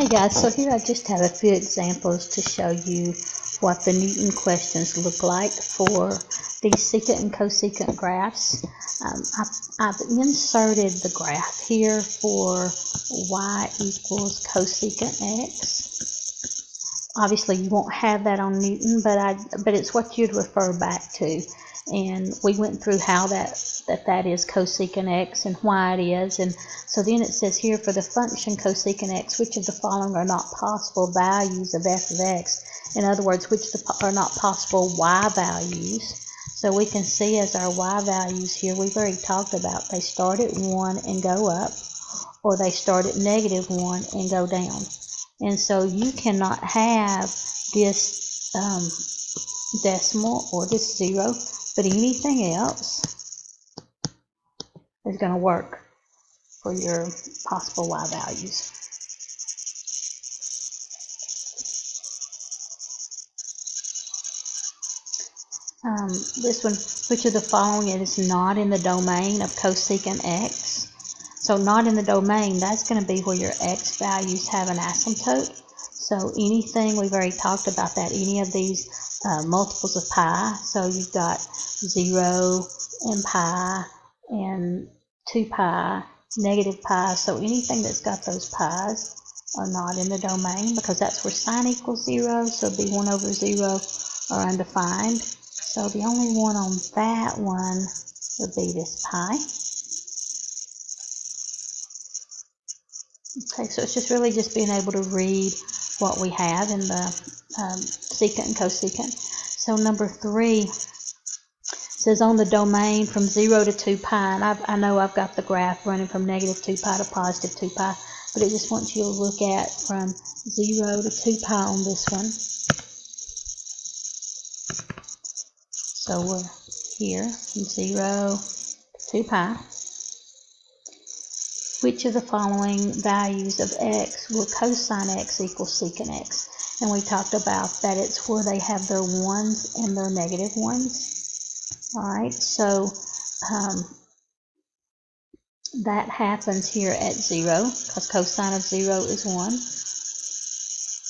Hey guys, so here I just have a few examples to show you what the Knewton questions look like for these secant and cosecant graphs. I've inserted the graph here for y equals cosecant x. Obviously you won't have that on Knewton, but it's what you'd refer back to. And we went through how that is cosecant x and why it is. And so then it says here for the function cosecant x, which of the following are not possible values of f of x? In other words, which are not possible y values? So we can see as our y values here, we've already talked about they start at 1 and go up, or they start at -1 and go down. And so you cannot have this decimal or this 0, but anything else is going to work for your possible y values. This one, which of the following is not in the domain of cosecant x? So not in the domain, that's going to be where your x values have an asymptote. So anything, we've already talked about that, any of these multiples of pi. So you've got 0 and pi and 2 pi, negative pi. So anything that's got those pi's are not in the domain because that's where sine equals 0. So it'd be 1 over 0 or undefined. So the only one on that one would be this pi. Okay, so it's just really just being able to read what we have in the secant and cosecant. So number 3 says on the domain from 0 to 2 pi, and I know I've got the graph running from -2 pi to +2 pi, but it just wants you to look at from 0 to 2 pi on this one. So we're here from 0 to 2 pi. Which of the following values of x will cosine x equal secant x? And we talked about that it's where they have their 1s and their -1s. Alright, so that happens here at 0, because cosine of 0 is 1.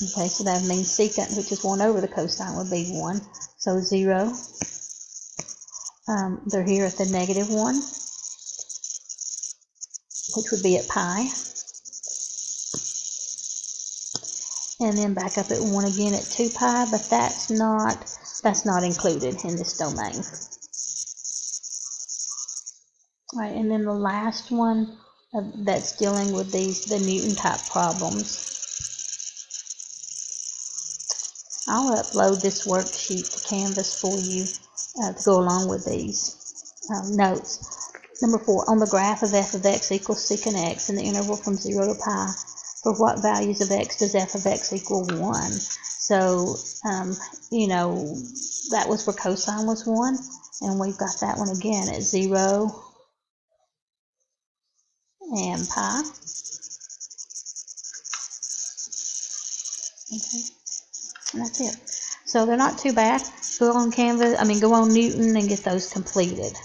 Okay, so that means secant, which is 1 over the cosine, would be 1. So 0. They're here at the -1, which would be at pi. And then back up at 1 again at 2 pi, but that's not included in this domain. All right, and then the last one that's dealing with the Knewton type problems. I'll upload this worksheet to Canvas for you to go along with these notes. Number 4, on the graph of f of x equals secant x in the interval from 0 to pi, for what values of x does f of x equal 1? So, you know, that was where cosine was 1, and we've got that one again at 0 and pi. Okay, and that's it. So they're not too bad. Go on Canvas, go on Knewton and get those completed.